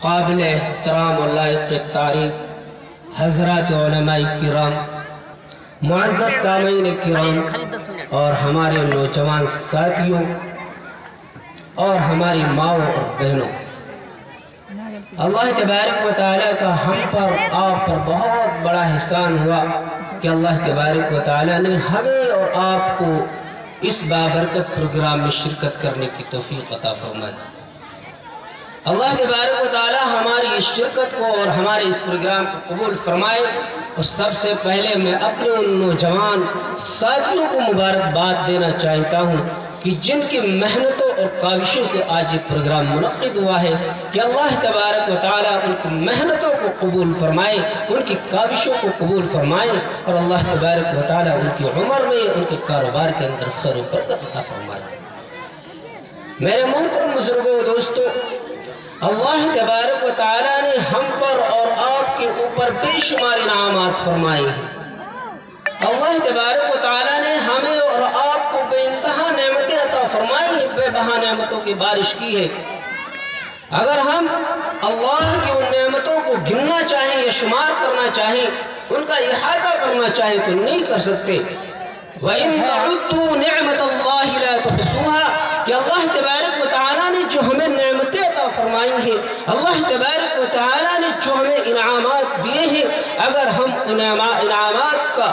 قابل احترام اور لائق تعریف حضرات علماء کرام، معزز سامعین کرام اور ہمارے نوجوان ساتھیوں اور ہماری ماؤں اور بہنوں، اللہ تبارک و تعالیٰ کا ہم پر آپ پر بہت بڑا احسان ہوا کہ اللہ تبارک و تعالیٰ نے ہمیں اور آپ کو اس بابرکت پروگرام میں شرکت کرنے کی توفیق عطا فرمائی۔ اللہ تبارک و تعالیٰ ہماری اس شرکت کو اور ہمارے اس پروگرام کو قبول فرمائے۔ اور سب سے پہلے میں اپنے ان نوجوان ساتھیوں کو مبارکباد دینا چاہتا ہوں کہ جن کی محنتوں اور کاوشوں سے آج یہ پروگرام منعقد ہوا ہے، کہ اللہ تبارک و تعالیٰ ان کی محنتوں کو قبول فرمائے، ان کی کاوشوں کو قبول فرمائے، اور اللہ تبارک و تعالیٰ ان کی عمر میں ان کے کاروبار کے اندر خیر و برکت عطا فرمائے۔ میرے محترم بزرگوں دوستو، اللہ تبارک و تعالیٰ نے ہم پر اور آپ کے اوپر بے شمار انعامات فرمائے ہیں۔ اللہ تبارک و تعالیٰ نے ہمیں اور آپ کو بے انتہا نعمتیں عطا فرمائی ہیں، بے بہا نعمتوں کی بارش کی ہے۔ اگر ہم اللہ کی ان نعمتوں کو گننا چاہیں یا شمار کرنا چاہیں، ان کا احاطہ کرنا چاہیں تو نہیں کر سکتے۔ وَإِن تَعُدُّوا نِعْمَةَ اللَّهِ لَا تُحْصُوهَا، کہ اللہ تبارک و تعالیٰ نے جو ہمیں نعمتیں عطا فرمائی ہیں، اللہ تبارک و تعالیٰ نے جو ہمیں انعامات دیے ہیں، اگر ہم ان انعامات کا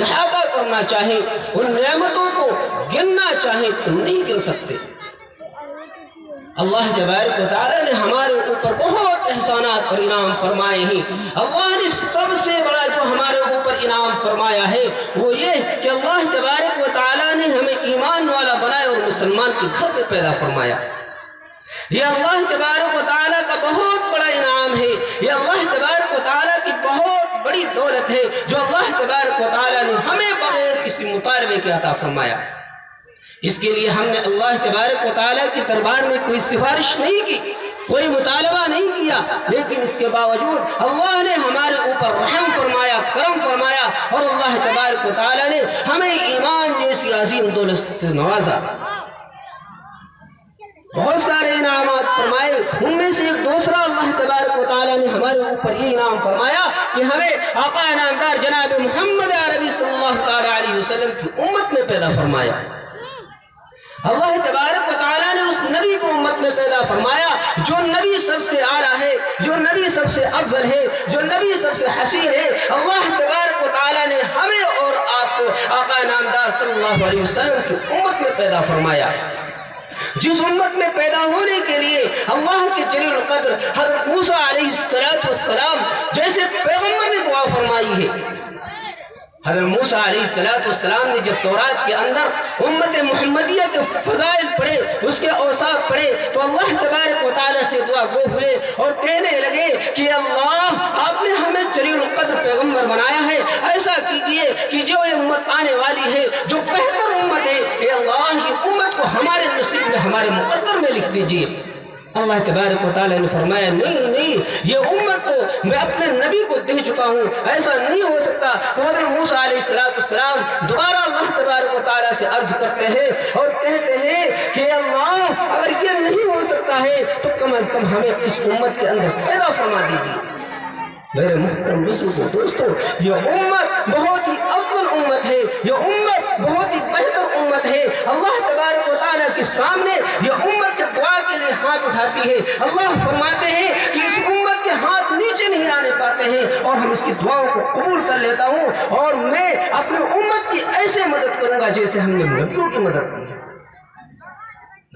احاطہ کرنا چاہیں، ان نعمتوں کو گننا چاہیں تو نہیں گر سکتے۔ اللہ تبارک و تعالیٰ نے ہمارے اوپر بہت احسانات اور انعام فرمائے ہیں۔ اللہ نے سب سے بڑا جو ہمارے اوپر انعام فرمایا ہے وہ یہ کہ اللہ تبارک و تعالیٰ نے ہمیں ایمان والا بنایا اور مسلمان کے گھر میں پیدا فرمایا۔ یہ اللہ تبارک و تعالیٰ کا بہت بڑا انعام ہے، یہ اللہ تبارک و تعالیٰ کی بہت بڑی دولت ہے جو اللہ تبارک و تعالیٰ نے ہمیں بغیر کسی مطالبے کے عطا فرمایا۔ اس کے لیے ہم نے اللہ تبارک و تعالیٰ کے دربار میں کوئی سفارش نہیں کی، کوئی مطالبہ نہیں کیا، لیکن اس کے باوجود اللہ نے ہمارے اوپر رحم فرمایا، کرم فرمایا، اور اللہ تبارک و تعالیٰ نے ہمیں ایمان جیسی عظیم دولت سے نوازا۔ بہت سارے انعامات فرمائے، ان میں سے ایک دوسرا اللہ تبارک و تعالیٰ نے ہمارے اوپر یہ انعام فرمایا کہ ہمیں آقا انعامدار جناب محمد عربی صلی اللہ علیہ وسلم کی امت میں پیدا فرمایا۔ اللہ تبارک و تعالیٰ نے اس نبی کو امت میں پیدا فرمایا جو نبی سب سے اعلیٰ ہے، جو نبی سب سے افضل ہے، جو نبی سب سے حسین ہے۔ اللہ تبارک و تعالیٰ نے ہمیں اور آپ کو آقا انعامدار صلی اللہ علیہ وسلم کی امت میں پیدا فرمایا، جس امت میں پیدا ہونے کے لیے اللہ کے جلیل القدر حضرت موسیٰ علیہ السلام جیسے پیغمبر نے دعا فرمائی ہے۔ حضرت موسیٰ علیہ السلام نے جب تورات کے اندر امت محمدیہ کے فضائل پڑھے، اس کے اوصاف پڑھے، تو اللہ تبارک و تعالیٰ سے دعا گو ہوئے اور کہنے لگے کہ اللہ آپ نے ہمیں جلیل القدر پیغمبر بنایا ہے، ایسا کیجئے کہ جو یہ امت آنے والی ہے، جو بہتر امت ہے، اے اللہ یہ امت کو ہمارے نصیب میں، ہمارے مقدر میں لکھ دیجئے۔ اللہ تبارک و تعالیٰ نے فرمایا نہیں، یہ امت تو میں اپنے نبی کو دے چکا ہوں، ایسا نہیں ہو سکتا۔ تو حضرت موسیٰ علیہ السلام دوبارہ اللہ تبارک و تعالیٰ سے عرض کرتے ہیں اور کہتے ہیں کہ اللہ اگر یہ نہیں ہو سکتا ہے تو کم از کم ہمیں اس امت کے اندر پیدا فرما دیجیے۔ میرے محترم بزرگوں دوستو، یہ امت بہت ہی افضل امت ہے، یہ امت بہت ہی بہتر امت ہے۔ اللہ تبارک و تعالیٰ کے سامنے یہ امت جب دعا کے لیے ہاتھ اٹھاتی ہے، اللہ فرماتے ہیں کہ اس امت کے ہاتھ نیچے نہیں آنے پاتے ہیں، اور ہم اس کی دعاؤں کو قبول کر لیتا ہوں، اور میں اپنی امت کی ایسے مدد کروں گا جیسے ہم نے نبیوں کی مدد کی ہے۔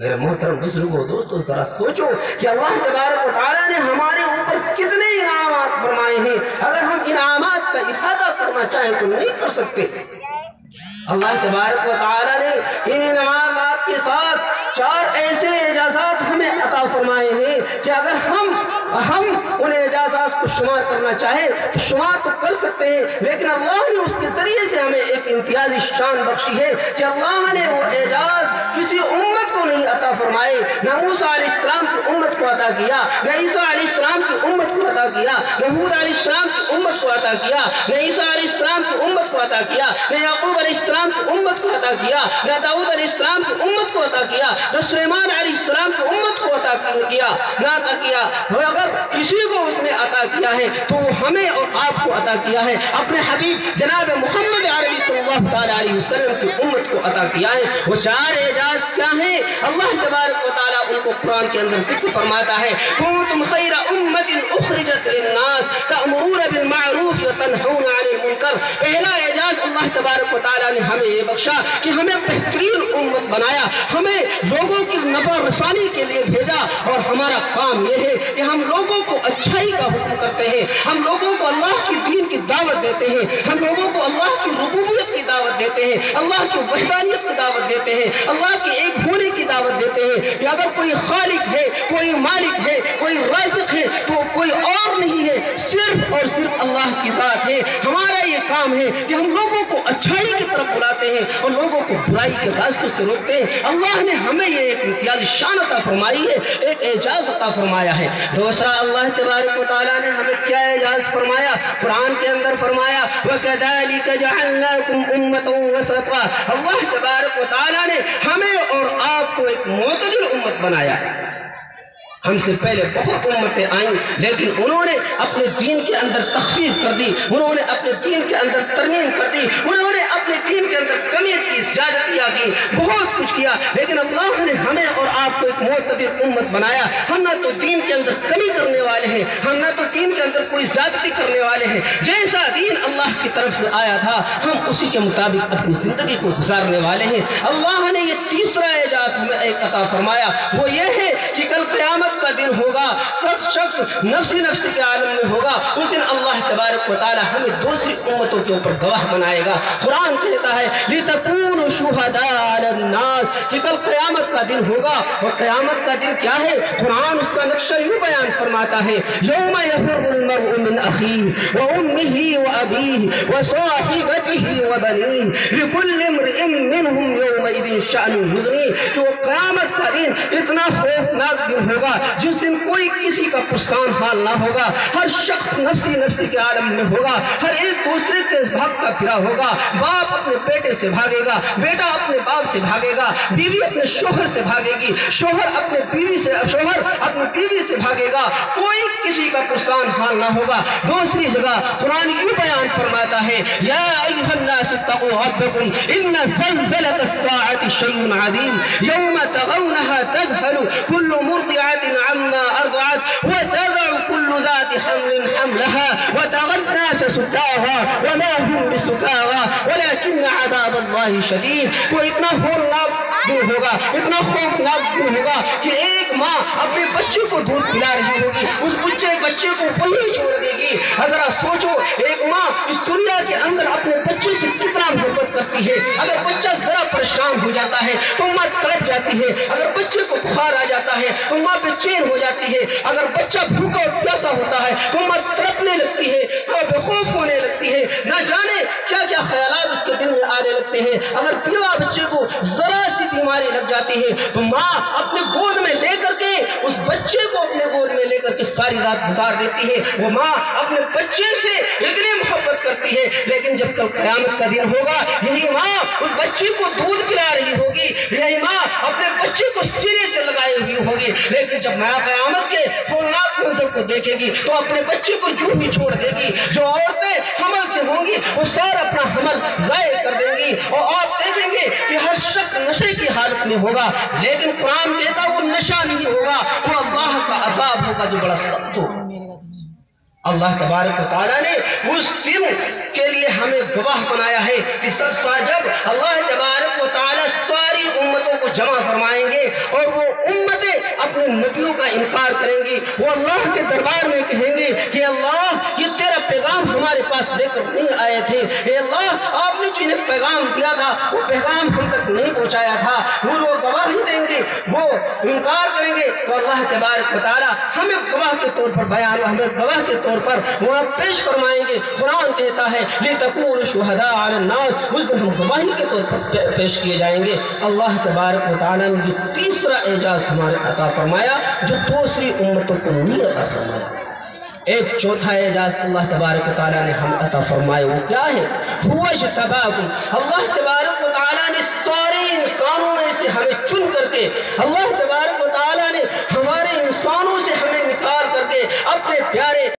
میرے محترم بزرگوں دوستو، ذرا سوچو کہ اللہ تبارک و تعالیٰ نے ہمارے اوپر کتنے انعامات فرمائے ہیں، اگر ہم انعامات کا احاطہ کرنا چاہیں تو نہیں کر سکتے۔ اللہ تبارک و تعالیٰ نے ان انعامات کے ساتھ 4 ایسے اعجازات ہمیں عطا فرمائے ہیں کہ اگر ہم ان اعجازات کو شمار کرنا چاہیں تو شمار تو کر سکتے ہیں، لیکن اللہ نے اس کے ذریعے سے ہمیں ایک امتیازی شان بخشی ہے کہ اللہ نے وہ اعجاز کسی امت کو نہیں عطا فرمائے، نہ موسیٰ علیہ السلام کی امت کو عطا کیا، نہ عیسیٰ علیہ السلام کی امت کو عطا کیا، نہ ہود علیہ السلام کی امت کو عطا کیا، نہ عیسیٰ علیہ السلام کی امت کو عطا کیا، نہ یعقوب علیہ السلام کی امت کو عطا کیا، نہ داؤد علیہ السلام کی امت کو عطا کیا، نہ سلیمان علیہ السلام کی امت کو عطا کیا، نہ عطا کیا۔ اگر کیا ہے تو وہ ہمیں اور آپ کو عطا کیا ہے، اپنے حبیب جناب محمد عربی صلی اللہ تعالیٰ علیہ وسلم کی امت کو عطا کیا ہے۔ وہ 4 اعجاز کیا ہیں؟ اللہ تبارک و تعالیٰ ان کو قرآن کے اندر ذکر فرماتا ہے، کنتم خیر امت اخرجت للناس تأمرون بالمعروف وتنہون عن المنکر۔ پہلا اعجاز اللہ تبارک و تعالیٰ نے ہمیں یہ بخشا کہ ہمیں بہترین امت بنایا، ہمیں لوگوں کی نفع رسانی کے لیے بھیجا، اور ہمارا کام یہ ہے کہ ہم لوگوں کو اچھائی کا حکم کرتے ہیں، ہم لوگوں کو اللہ کی دین کی دعوت دیتے ہیں، ہم لوگوں کو اللہ کی ربوبیت کی دعوت دیتے ہیں، اللہ کی وحدانیت کی دعوت دیتے ہیں، اللہ کے ایک ہونے کی دعوت دیتے ہیں کہ اگر کوئی خالق ہے، کوئی مالک ہے، کوئی رازق ہے تو کوئی اور نہیں ہے، صرف اور صرف اللہ کی ذات ہے۔ ہمارا یہ کام ہے کہ ہم لوگوں کو اچھائی کی طرف بلاتے ہیں اور لوگوں کو برائی کے راستوں سے روکتے ہیں۔ اللہ نے ہمیں یہ ایک امتیازی شان عطا فرمائی ہے، ایک اعجاز عطا فرمایا ہے۔ دوسرا اللہ تبارک و تعالیٰ نے ہمیں کیا اعجاز فرمایا؟ قرآن کے اندر فرمایا وَكَذَلِكَ جَعَلْنَاكُمْ أُمَّةً وَسَطًا۔ اللہ تبارک و تعالیٰ نے ہمیں اور آپ کو ایک معتدل امت بنایا۔ ہم سے پہلے بہت امتیں آئیں لیکن انہوں نے اپنے دین کے اندر تخفیف کر دی، انہوں نے اپنے دین کے اندر ترمیم کر دی، انہوں نے اپنے دین کے اندر کمیت کی، زیادتیاں کی، بہت کچھ کیا، لیکن اللہ نے ہمیں اور آپ کو ایک معتدل امت بنایا۔ ہم نہ تو دین کے اندر کمی کرنے والے ہیں، ہم نہ تو دین کے اندر کوئی زیادتی کرنے والے ہیں۔ جیسا دین اللہ کی طرف سے آیا تھا ہم اسی کے مطابق اپنی زندگی کو گزارنے والے ہیں۔ اللہ نے یہ تیسرا اعجاز ہمیں ایک عطا فرمایا، وہ یہ ہے کہ کل قیامت کا دن ہوگا، سب شخص نفسی نفسی کے عالم میں ہوگا، اس دن اللہ تبارک و تعالی ہمیں دوسری امتوں کے اوپر گواہ بنائے گا۔ قرآن کہتا ہے لِتَكُونُوا شُهَدَاءَ عَلَى النَّاسِ کہ کل قیامت کا دن ہوگا، اور قیامت کا دن کیا ہے؟ قرآن اس کا نقشہ یوں بیان فرماتا ہے یوم یفر المرء من اخیہ وامہ وابیہ وصاحبتہ وبنیہ لکل امرئ منہم یومئذ شأن یغنیہ کہ وہ قیامت کا دن اتنا خوفناک دن ہوگا جس دن کوئی کسی کا پرسان حال نہ ہوگا، ہر شخص نفسی نفسی کے عالم میں ہوگا، ہر ایک دوسرے کے بھاگتا پھرا ہوگا، باپ اپنے بیٹے سے بھاگے گا، بیٹا اپنے باپ سے بھاگے گا، بیوی اپنے شوہر سے بھاگے گی، شوہر اپنے بیوی سے بھاگے گا، کوئی کسی کا پرسان حال نہ ہوگا۔ دوسری جگہ قرآن یہ بیان فرماتا ہے یا ایھا الناس اتقوا ربکم ان زلزلۃ الساعۃ شیء عظیم یوم ترونها تذهل كل مرضعة عما أرضعت وتضع كل ذات حمل حملها وترى الناس سكارى وما هم بسكارى ولكن عذاب الله شديد۔ وہ اتنا ہولناک دن ہوگا، اتنا خوفناک دن ہوگا کہ ایک ماں اپنے بچے کو دودھ پلا رہی ہوگی، اس بچے کو وہیں چھوڑ دے گی۔ ذرا سوچو ایک ماں اس دنیا کے اندر اپنے بچے سے کتنا محبت کرتی ہے، اگر بچہ ذرا پریشان ہو جاتا ہے تو ماں تڑپ جاتی ہے، اگر بچے کو بخار آ جاتا ہے تو ماں بے چین ہو جاتی ہے، اگر بچہ بھوکا اور پیاسا ہوتا ہے تو ماں تڑپنے لگتی ہے، بے خوف ہونے لگتی ہے، نہ جانے کیا کیا خیالات اس کے دل میں آنے لگتے ہیں۔ اگر بیوہ بچے کو ذرا سی بیماری لگ جاتی ہے تو ماں اپنے گود میں لے کر کے اس بچے کو اپنے گود میں لے کر کے ساری رات گزار دیتی ہے۔ وہ ماں اپنے بچے سے اتنی محبت کرتی ہے، لیکن جب کل قیامت کا دن ہوگا یہی ماں اس بچے کو دودھ پلا رہی ہوگی، یہی ماں اپنے بچے کو سینے سے لگائی ہوئی ہوگی، لیکن جب ماں قیامت کے ہولناک منظر کو دیکھے گی تو اپنے بچے کو یوں ہی چھوڑ دے گی۔ جو عورتیں حمل سے ہوں گی وہ سارا اپنا حمل ضائع کر دیں گی، اور آپ دیکھیں گے کہ ہر شخص نشے کی حالت میں ہوگا، لیکن قرآن کہتا وہ نشہ نہیں ہوگا، وہ اللہ کا عذاب ہوگا جو بڑا سخت ہو۔ اللہ تبارک و تعالیٰ نے اس دن کے لیے ہمیں گواہ بنایا ہے کہ جب اللہ تبارک و تعالیٰ ساری امتوں کو جمع فرمائیں گے اور وہ امتیں اپنے نبیوں کا انکار کریں گی، وہ اللہ کے دربار میں کہیں گے کہ اللہ یہ تیرا پیغام ہمارے پاس لے کر نہیں آئے تھے، اے اللہ آپ نے جو انہیں پیغام دیا تھا وہ پیغام ہم تک نہیں پہنچایا تھا، وہ گواہی دیں گے، وہ انکار کریں گے، تو اللہ تبارک و تعالیٰ ہمیں گواہ کے طور پر ہمیں گواہ کے طور پر وہاں پیش فرمائیں گے۔ قرآن کہتا ہے لِتَكُونُوا شُهَدَاءَ عَلَى النَّاسِ اس دن ہم گواہی کے طور پر پیش کیے جائیں گے۔ اللہ تبارک و تعالیٰ نے یہ تیسرا اعجاز ہمارے عطا فرمایا جو دوسری امتوں کو نہیں عطا فرمایا۔ ایک چوتھا اعجاز اللہ تبارک و تعالیٰ نے ہم عطا فرمائے، وہ کیا ہے؟ هُوَ اجْتَبَاكُمْ اللہ تبارک و تعالیٰ نے سارے انسانوں میں سے ہمیں چن کر کے، اللہ تبارک و تعالیٰ نے ہمارے انسانوں سے ہمیں نکال کر کے اپنے پیار